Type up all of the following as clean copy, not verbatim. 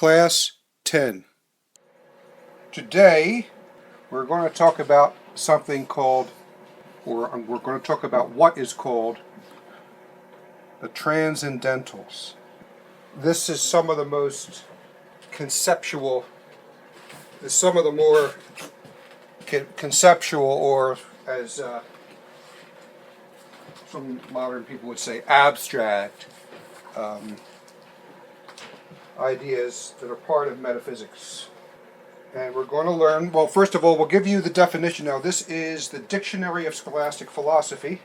Class 10. Today we're going to talk about something called, or we're going to talk about what is called the Transcendentals. This is some of the most conceptual, some of the more conceptual, or as some modern people would say, abstract ideas that are part of metaphysics. And we're going to learn, well, first of all, we'll give you the definition. Now, this is the Dictionary of Scholastic Philosophy,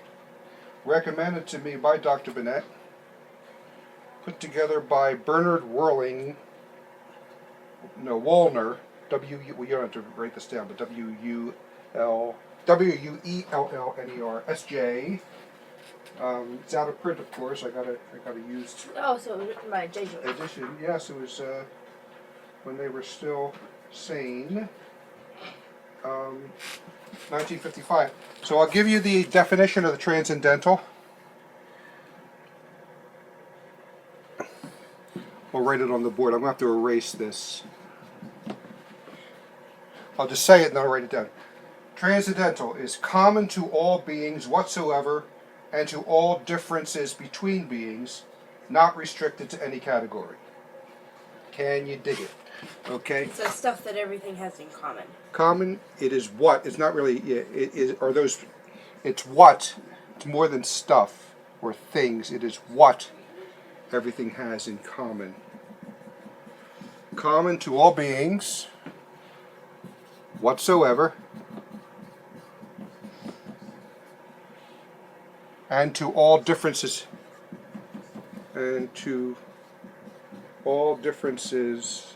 recommended to me by Dr. Bennett, put together by Bernard Wallner, well, you don't have to write this down, but Wellner, S.J. It's out of print, of course. I got a used so it was written by J.J. edition. Yes, it was when they were still sane. 1955. So I'll give you the definition of the transcendental. I'll write it on the board. I'm going to have to erase this. I'll just say it and then I'll write it down. Transcendental is common to all beings whatsoever and to all differences between beings, not restricted to any category. Can you dig it? Okay. So stuff that everything has in common. Common. It is what. It's not really. It is. Or those. It's what. It's more than stuff or things. It is what everything has in common. Common to all beings whatsoever, and to all differences. And to all differences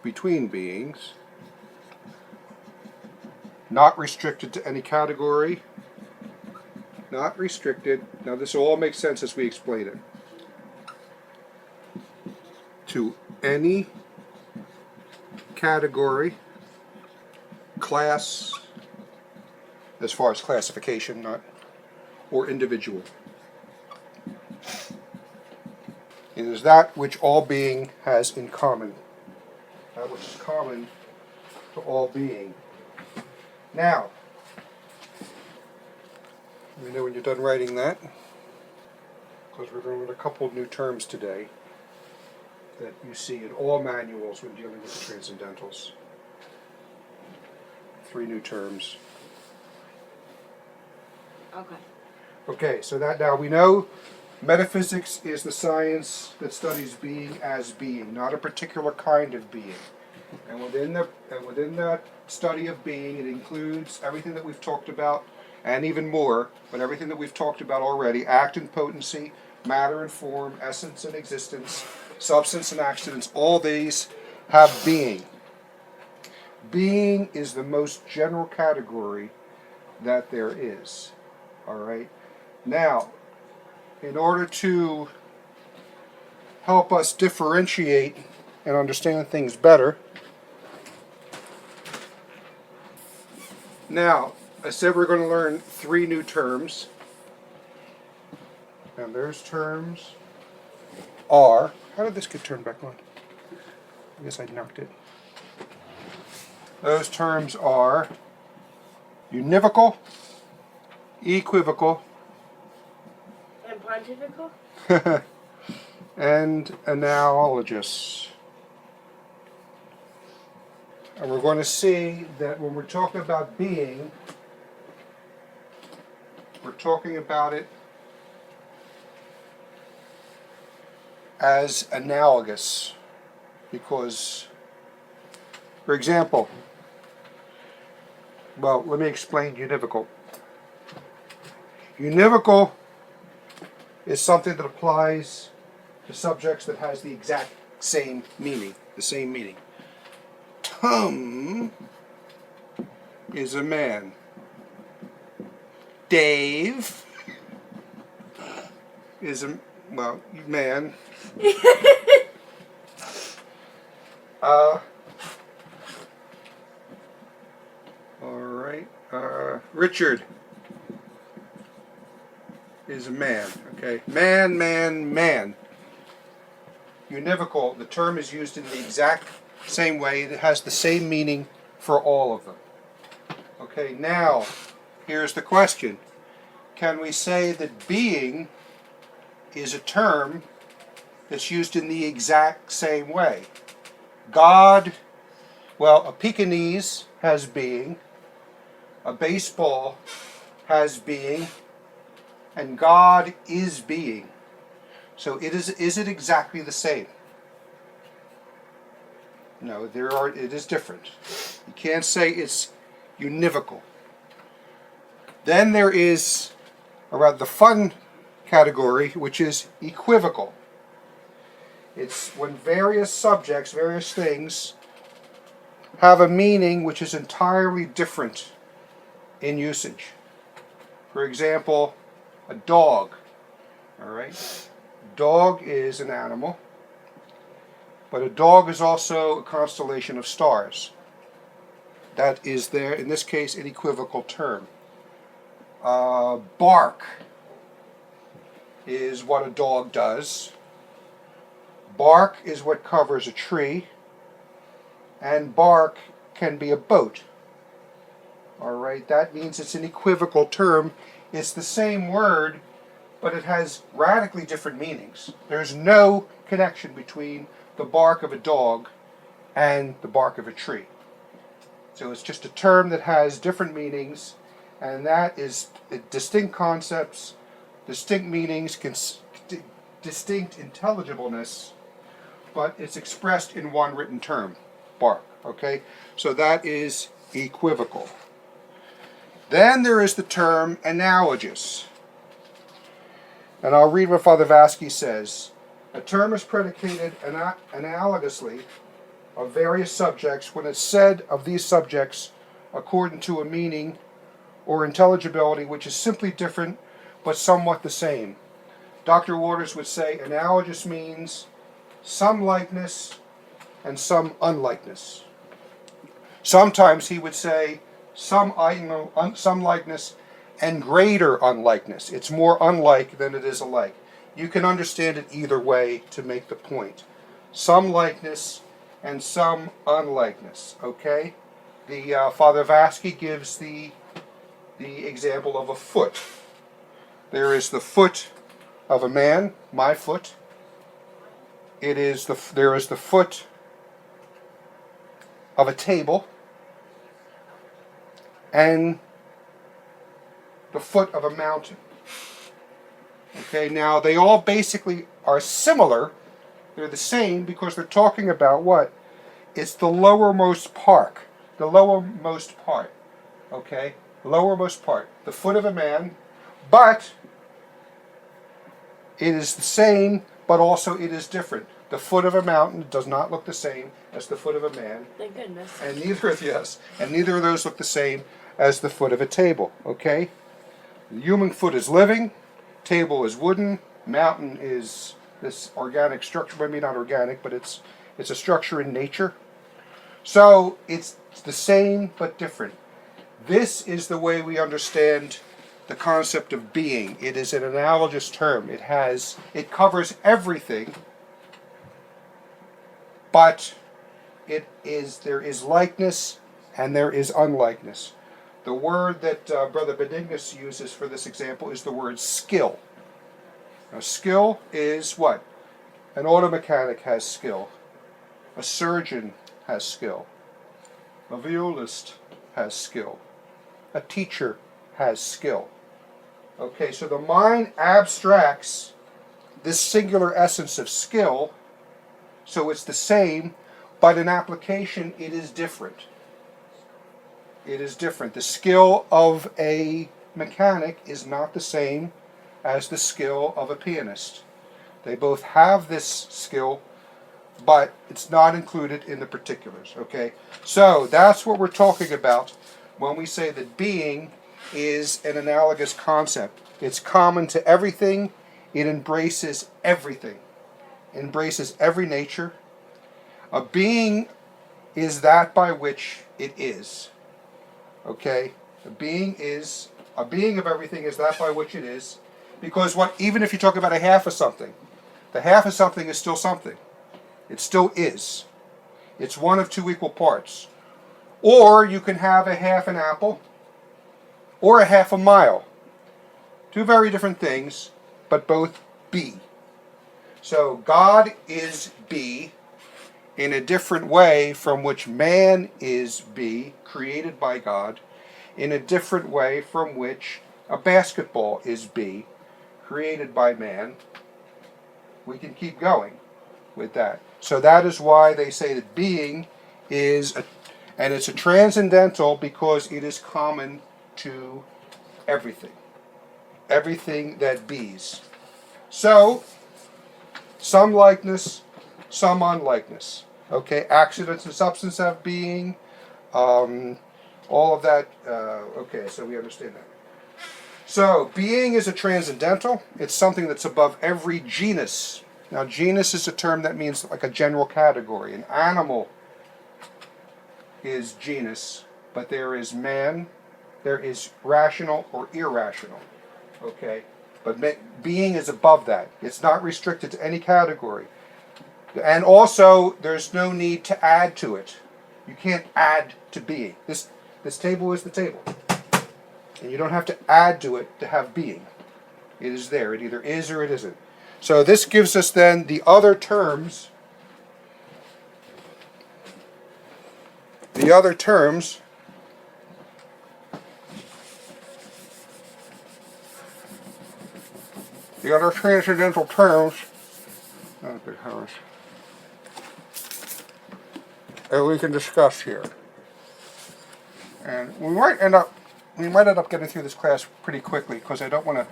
between beings, not restricted to any category, not restricted. Now this will all make sense as we explain it. To any category, class, as far as classification, not, or individual. It is that which all being has in common. That which is common to all being. Now, let me know when you're done writing that, because we're going to learn a couple of new terms today that you see in all manuals when dealing with the Transcendentals. 3 new terms. Okay, so that now we know metaphysics is the science that studies being as being, not a particular kind of being. And within that study of being, it includes everything that we've talked about, and even more, but everything that we've talked about already: act and potency, matter and form, essence and existence, substance and accidents. All these have being. Being is the most general category that there is. All right. Now, in order to help us differentiate and understand things better, now, I said we're going to learn 3 new terms. And those terms are, how did this get turned back on? I guess I knocked it. Those terms are univocal, equivocal, And pontifical? and analogous. And we're going to see that when we're talking about being, we're talking about it as analogous. Because, for example, well, let me explain univocal. Univocal is something that applies to subjects that has the exact same meaning, the same meaning. Tom is a man. Dave is a, well, man. All right. Richard is a man. Okay. Man. univocal, the term is used in the exact same way. It has the same meaning for all of them. Okay, now, here's the question. Can we say that being is a term that's used in the exact same way? God, well, a Pekingese has being, a baseball has being, and God is being. So is it exactly the same? No, it is different. You can't say it's univocal. Then there is around the fun category, which is equivocal. It's when various subjects, various things, have a meaning which is entirely different in usage. For example, a dog. All right? Dog is an animal, but a dog is also a constellation of stars. That is there, in this case, an equivocal term. Bark is what a dog does. Bark is what covers a tree, and bark can be a boat. All right, that means it's an equivocal term. It's the same word, but it has radically different meanings. There's no connection between the bark of a dog and the bark of a tree. So it's just a term that has different meanings, and that is distinct concepts, distinct meanings, distinct intelligibleness, but it's expressed in one written term, bark. Okay, so that is equivocal. Then there is the term analogous. And I'll read what Father Vasky says. A term is predicated analogously of various subjects when it's said of these subjects according to a meaning or intelligibility which is simply different but somewhat the same. Dr. Waters would say analogous means some likeness and some unlikeness. Sometimes he would say some likeness and greater unlikeness. It's more unlike than it is alike. You can understand it either way to make the point. Some likeness and some unlikeness. Okay? The Father Vasky gives the example of a foot. There is the foot of a man, my foot. There is the foot of a table, and the foot of a mountain. Okay, now they all basically are similar. They're the same because they're talking about what? It's the lowermost part. The lowermost part. Okay? Lowermost part. The foot of a man, but it is the same, but also it is different. The foot of a mountain does not look the same as the foot of a man. Thank goodness. And neither of those look the same as the foot of a table. Okay? The human foot is living, table is wooden, mountain is this organic structure. Maybe not organic, but it's a structure in nature. So it's the same but different. This is the way we understand the concept of being. It is an analogous term. It covers everything, but there is likeness and there is unlikeness. The word that Brother Benignus uses for this example is the word skill. Now, skill is what? An auto mechanic has skill. A surgeon has skill. A violist has skill. A teacher has skill. Okay, so the mind abstracts this singular essence of skill, so it's the same, but in application it is different. It is different. The skill of a mechanic is not the same as the skill of a pianist. They both have this skill, but it's not included in the particulars. Okay, so that's what we're talking about when we say that being is an analogous concept. It's common to everything. It embraces everything. It embraces every nature. A being is that by which it is. Okay? A being of everything is that by which it is. Because even if you talk about a half of something, the half of something is still something. It still is. It's one of two equal parts. Or you can have a half an apple or a half a mile. Two very different things, but both be. So God is be in a different way from which man is be, created by God, in a different way from which a basketball is be, created by man. We can keep going with that. So that is why they say that being is, and it's a transcendental because it is common to everything. Everything that bees. So, some likeness, some unlikeness. Okay, accidents and substance have being, all of that. Okay, so we understand that. So, being is a transcendental. It's something that's above every genus. Now, genus is a term that means like a general category. An animal is genus, but there is man, there is rational or irrational. Okay, but being is above that. It's not restricted to any category. And also, there's no need to add to it. You can't add to being. This table is the table. And you don't have to add to it to have being. It is there. It either is or it isn't. So this gives us then the other terms. The other terms. The other transcendental terms. That we can discuss here. And we might end up getting through this class pretty quickly because I don't want to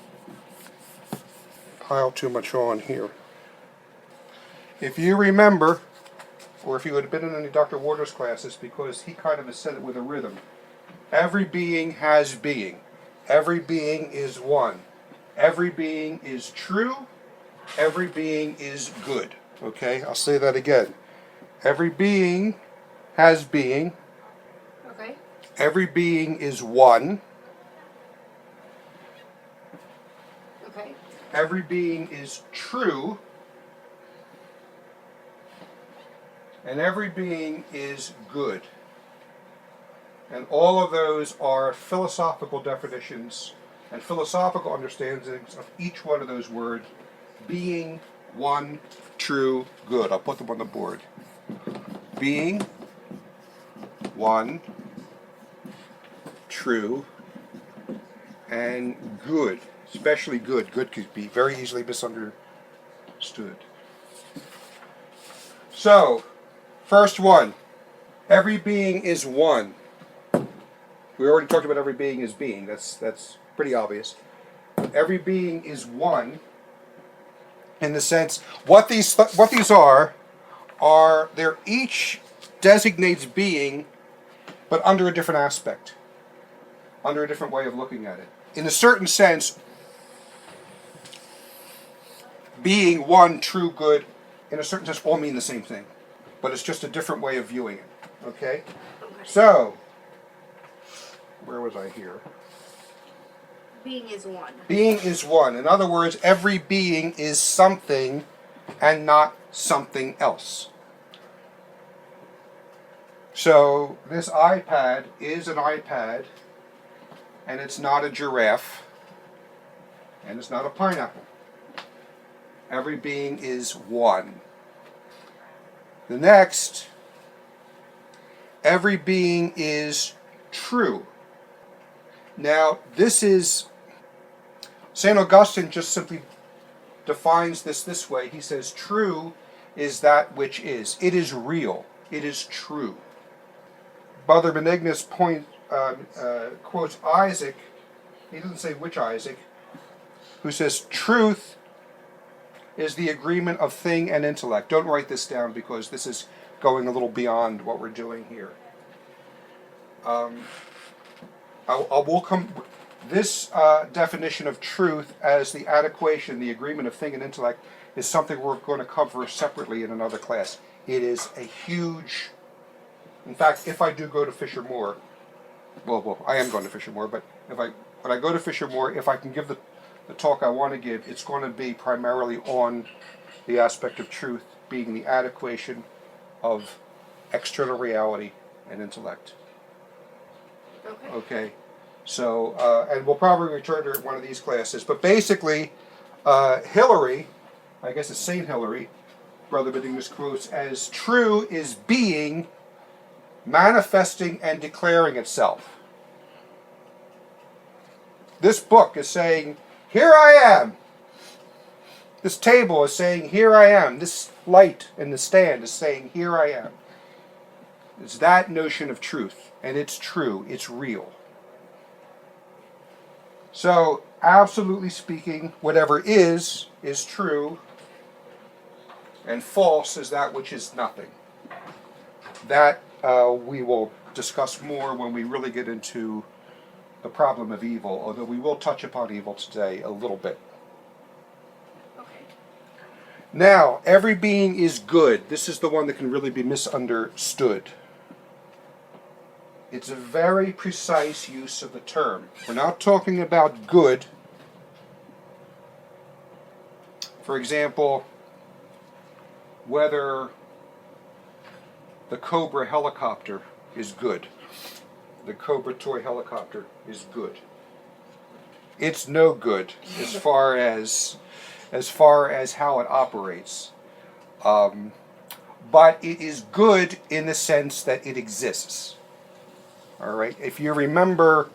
pile too much on here. If you remember, or if you had been in any Dr. Waters classes, because he kind of has said it with a rhythm, every being has being. Every being is one. Every being is true. Every being is good. Okay, I'll say that again. Every being has being. Okay. Every being is one. Okay. Every being is true. And every being is good. And all of those are philosophical definitions and philosophical understandings of each one of those words. Being, one, true, good. I'll put them on the board. Being, one, true, and good. Especially good. Good could be very easily misunderstood. So, first one. Every being is one. We already talked about every being is being. That's pretty obvious. Every being is one. In the sense, what these are they're each designates being, but under a different aspect, under a different way of looking at it. In a certain sense, being, one, true, good, in a certain sense, all mean the same thing, but it's just a different way of viewing it. Okay? So, where was I here? Being is one. Being is one. In other words, every being is something and not something else. So this iPad is an iPad, and it's not a giraffe, and it's not a pineapple. Every being is one. The next, every being is true. Now, this is, St. Augustine just simply defines this way. He says, true is that which is. It is real. It is true. Brother Benignus quotes Isaac, he doesn't say which Isaac, who says, truth is the agreement of thing and intellect. Don't write this down because this is going a little beyond what we're doing here. This definition of truth as the adequation, the agreement of thing and intellect, is something we're going to cover separately in another class. It is a huge... In fact, if I do go to Fisher Moore, well, I am going to Fisher Moore, but when I go to Fisher Moore, if I can give the talk I want to give, it's going to be primarily on the aspect of truth being the adequation of external reality and intellect. Okay. Okay, so, and we'll probably return to one of these classes, but basically, Hilary, I guess it's Saint Hilary, Brother Benedictus quotes, as true is being, manifesting and declaring itself. This book is saying, here I am. This table is saying, here I am. This light in the stand is saying, here I am. It's that notion of truth, and it's true, it's real. So, absolutely speaking, whatever is true, and false is that which is nothing. That we will discuss more when we really get into the problem of evil, although we will touch upon evil today a little bit. Okay. Now, every being is good. This is the one that can really be misunderstood. It's a very precise use of the term. We're not talking about good. For example, whether the Cobra helicopter is good. The Cobra toy helicopter is good. It's no good as far as how it operates. But it is good in the sense that it exists. All right. If you remember,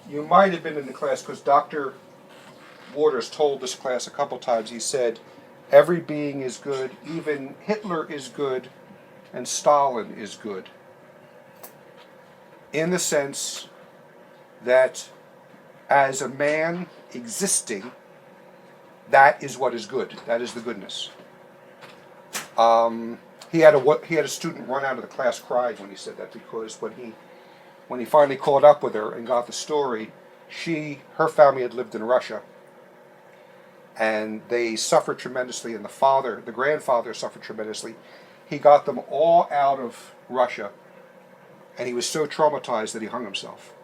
you might have been in the class because Dr. Waters told this class a couple times. He said, every being is good, even Hitler is good, and Stalin is good. In the sense that as a man existing, that is what is good. That is the goodness. He had a student run out of the class crying when he said that, because when he finally caught up with her and got the story, her family had lived in Russia, and they suffered tremendously, and the grandfather suffered tremendously. He got them all out of Russia, and he was so traumatized that he hung himself,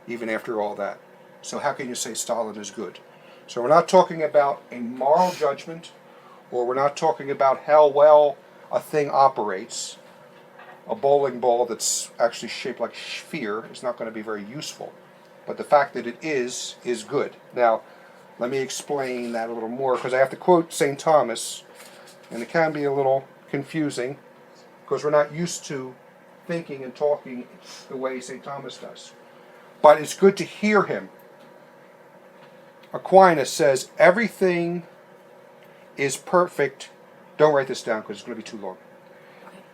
even after all that. So how can you say Stalin is good? So we're not talking about a moral judgment, or we're not talking about how well a thing operates. A bowling ball that's actually shaped like a sphere is not going to be very useful. But the fact that it is good. Now, let me explain that a little more, because I have to quote St. Thomas, and it can be a little confusing, because we're not used to thinking and talking the way St. Thomas does. But it's good to hear him. Aquinas says, everything is perfect. Don't write this down because it's going to be too long.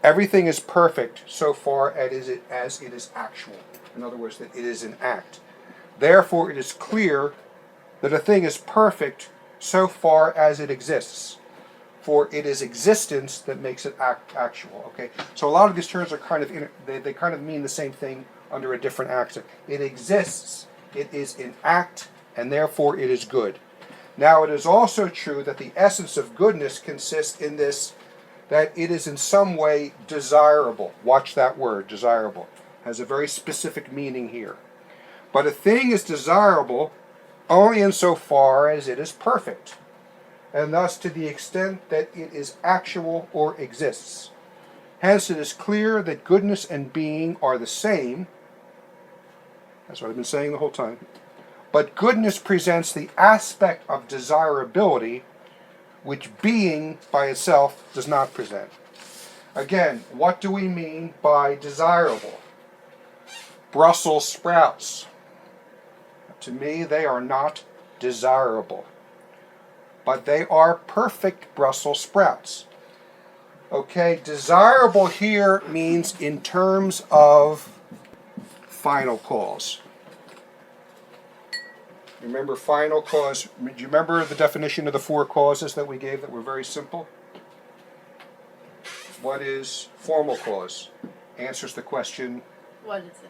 Everything is perfect so far as it is actual. In other words, that it is an act. Therefore, it is clear that a thing is perfect so far as it exists. For it is existence that makes it actual. Okay, so a lot of these terms are kind of they kind of mean the same thing under a different accent. It exists. It is in act, and therefore it is good. Now, it is also true that the essence of goodness consists in this, that it is in some way desirable. Watch that word, desirable. Has a very specific meaning here. But a thing is desirable only insofar as it is perfect, and thus to the extent that it is actual or exists. Hence it is clear that goodness and being are the same. That's what I've been saying the whole time. But goodness presents the aspect of desirability which being by itself does not present. Again, what do we mean by desirable? Brussels sprouts. To me, they are not desirable, but they are perfect Brussels sprouts. Okay, desirable here means in terms of final cause. Remember final cause? Do you remember the definition of the four causes that we gave that were very simple? What is formal cause? Answers the question. What is it?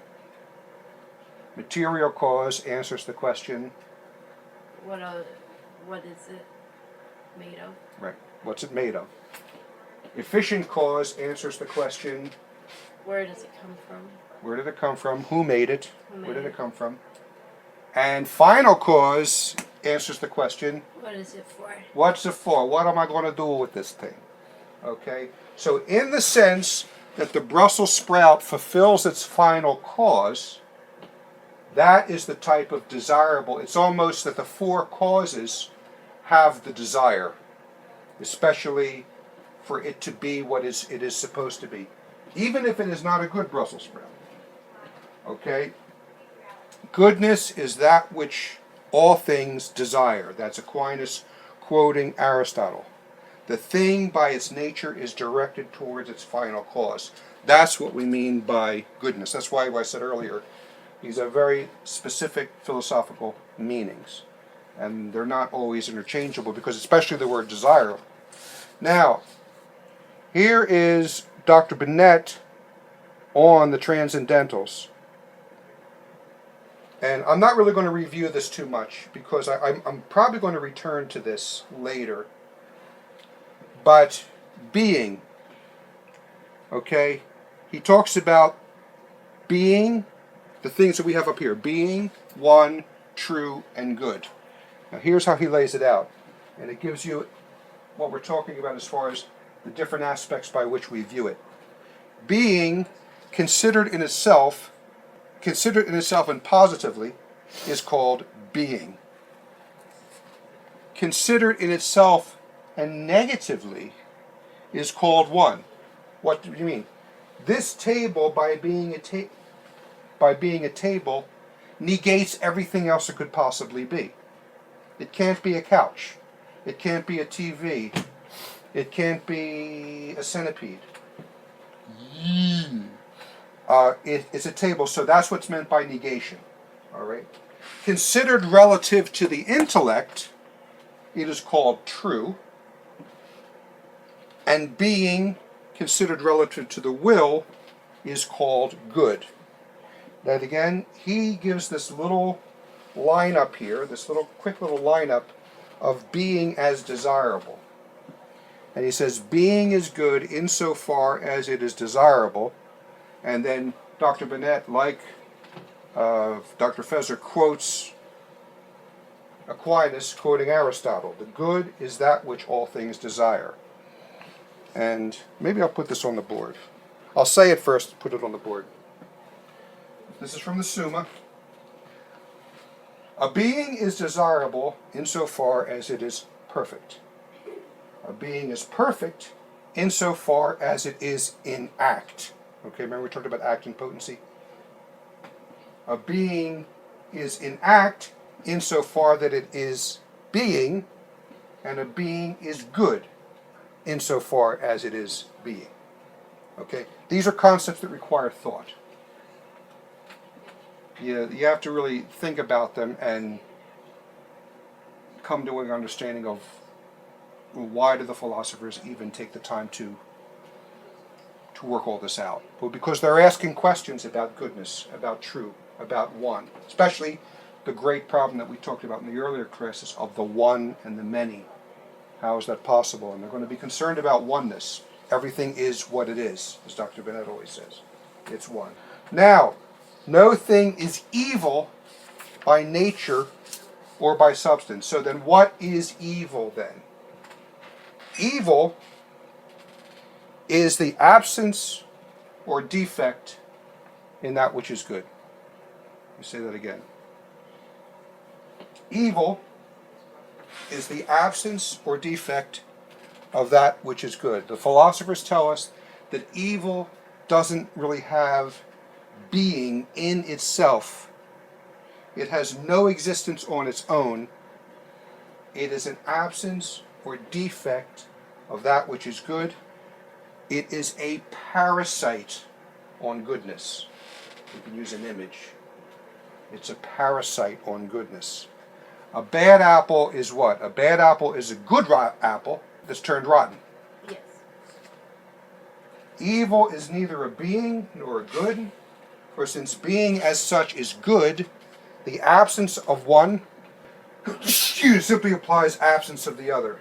Material cause answers the question. What is it made of? Right. What's it made of? Efficient cause answers the question. Where does it come from? Where did it come from? Who made it? Where did it come from? And final cause answers the question. What is it for? What's it for? What am I going to do with this thing? Okay? So in the sense that the Brussels sprout fulfills its final cause, that is the type of desirable. It's almost that the four causes have the desire, especially for it to be what it is supposed to be, even if it is not a good Brussels sprout. Okay? Goodness is that which all things desire. That's Aquinas quoting Aristotle. The thing by its nature is directed towards its final cause. That's what we mean by goodness. That's why I said earlier, these are very specific philosophical meanings. And they're not always interchangeable, because especially the word desire. Now, here is Dr. Bennett on the Transcendentals. And I'm not really going to review this too much, because I'm probably going to return to this later. But being, okay, he talks about being, the things that we have up here, being, one, true, and good. Now here's how he lays it out. And it gives you what we're talking about as far as the different aspects by which we view it. Being, considered in itself and positively, is called being. Considered in itself and negatively is called one. What do you mean? This table, by being a table, negates everything else it could possibly be. It can't be a couch. It can't be a TV. It can't be a centipede. It's a table, so that's what's meant by negation. All right. Considered relative to the intellect, it is called true. And being considered relative to the will is called good. Now again, he gives this little lineup here, this quick little lineup of being as desirable. And he says being is good insofar as it is desirable. And then Dr. Bennett, like Dr. Feser, quotes Aquinas quoting Aristotle. The good is that which all things desire. And maybe I'll put this on the board. I'll say it first, put it on the board. This is from the Summa. A being is desirable insofar as it is perfect. A being is perfect insofar as it is in act. Okay, remember we talked about act and potency? A being is in act insofar that it is being, and a being is good insofar as it is being. Okay, these are concepts that require thought. You have to really think about them and come to an understanding of, well, why do the philosophers even take the time to work all this out? Well, because they're asking questions about goodness, about true, about one. Especially the great problem that we talked about in the earlier classes of the one and the many. How is that possible? And they're going to be concerned about oneness. Everything is what it is, as Dr. Bennett always says. It's one. Now, no thing is evil by nature or by substance. So then what is evil then? Evil is the absence or defect in that which is good. Let me say that again. Evil is the absence or defect of that which is good. The philosophers tell us that evil doesn't really have being in itself. It has no existence on its own. It is an absence or defect of that which is good. It is a parasite on goodness. You can use an image. It's a parasite on goodness. A bad apple is what? A bad apple is a good apple that's turned rotten. Yes. Evil is neither a being nor a good, for since being as such is good, the absence of one simply applies absence of the other.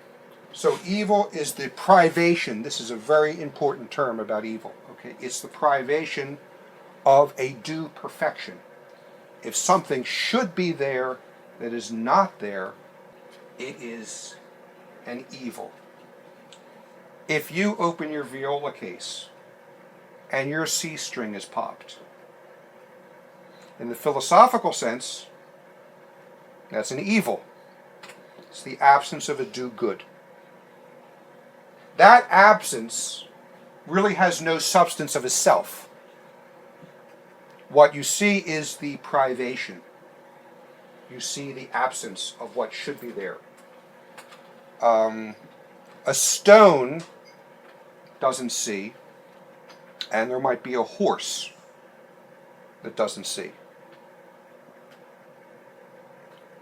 So evil is the privation. This is a very important term about evil. Okay, it's the privation of a due perfection. If something should be there that is not there, it is an evil. If you open your viola case and your C string is popped, in the philosophical sense, that's an evil. It's the absence of a do-good. That absence really has no substance of a self. What you see is the privation. You see the absence of what should be there. A stone doesn't see, and there might be a horse that doesn't see.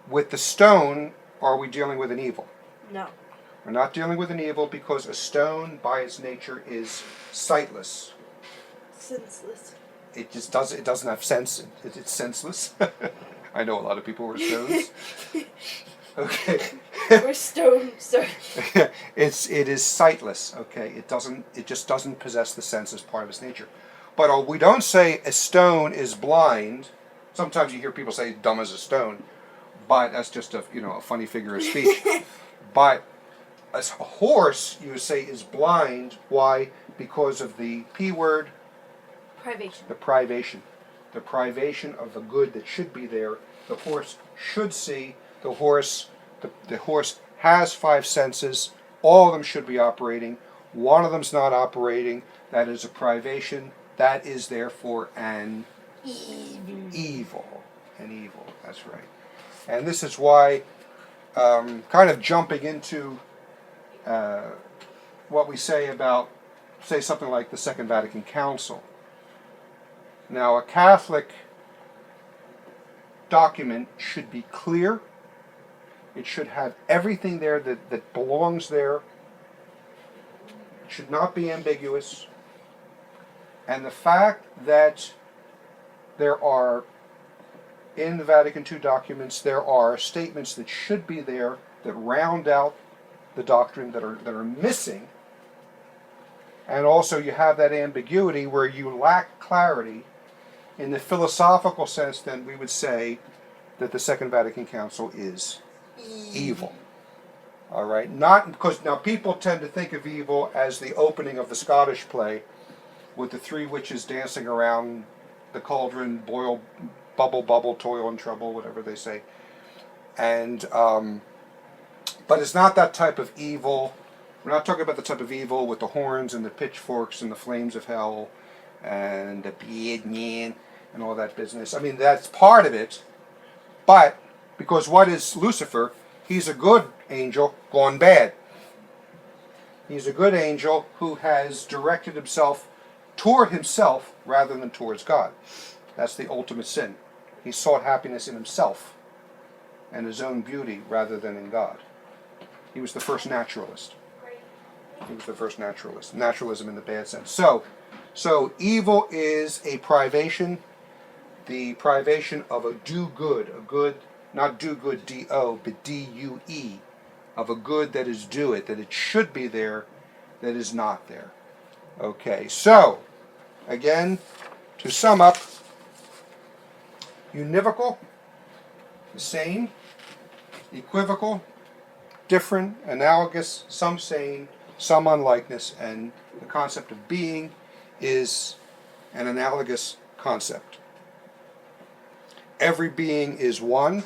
With the stone, are we dealing with an evil? No. We're not dealing with an evil because a stone, by its nature, is sightless. Senseless. It just doesn't. It doesn't have sense. It's senseless. I know a lot of people were stones. Okay. We're stoned, sir. It is sightless. Okay. It just doesn't possess the sense as part of its nature. But we don't say a stone is blind. Sometimes you hear people say dumb as a stone, but that's just a funny figure of speech. But a horse, you would say, is blind. Why? Because of the P word. Privation. The privation. The privation of the good that should be there. The horse should see. The horse has five senses. All of them should be operating. One of them's not operating. That is a privation. That is therefore an evil. An evil. That's right. And this is why, kind of jumping into what we say about, say something like the Second Vatican Council. Now, a Catholic document should be clear. It should have everything there that belongs there. It should not be ambiguous. And the fact that there are, in the Vatican II documents, there are statements that should be there that round out the doctrine that are missing. And also you have that ambiguity where you lack clarity. In the philosophical sense, then we would say that the Second Vatican Council is evil. All right? Not because now people tend to think of evil as the opening of the Scottish play with the three witches dancing around the cauldron, boil, bubble, bubble, toil and trouble, whatever they say. And but it's not that type of evil. We're not talking about the type of evil with the horns and the pitchforks and the flames of hell and the bad man and all that business. I mean, that's part of it. But because what is Lucifer? He's a good angel gone bad. He's a good angel who has directed himself toward himself rather than towards God. That's the ultimate sin. He sought happiness in himself and his own beauty rather than in God. He was the first naturalist. He was the first naturalist. Naturalism in the bad sense. So evil is a privation, the privation of a do-good, a good, not do-good, D-O, but D-U-E, of a good that is do it, that it should be there, that is not there. Okay, so, again, to sum up, univocal, the same, equivocal, different, analogous, some same, some unlikeness, and the concept of being is an analogous concept. Every being is one.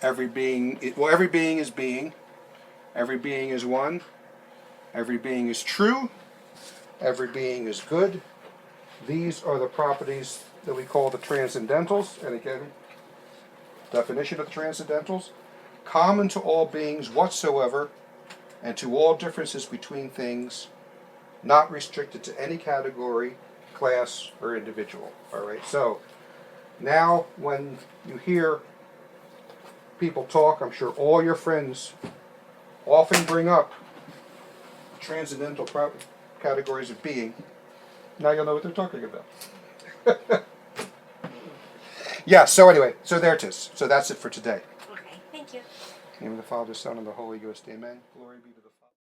Every being is being. Every being is one. Every being is true. Every being is good. These are the properties that we call the Transcendentals. And again, definition of the Transcendentals. Common to all beings whatsoever, and to all differences between things, not restricted to any category, class, or individual. All right. So now, when you hear people talk, I'm sure all your friends often bring up transcendental categories of being. Now you'll know what they're talking about. Yeah. So anyway, so there it is. So that's it for today. Okay, thank you. In the name of the Father, Son, and the Holy Ghost. Amen. Glory be to the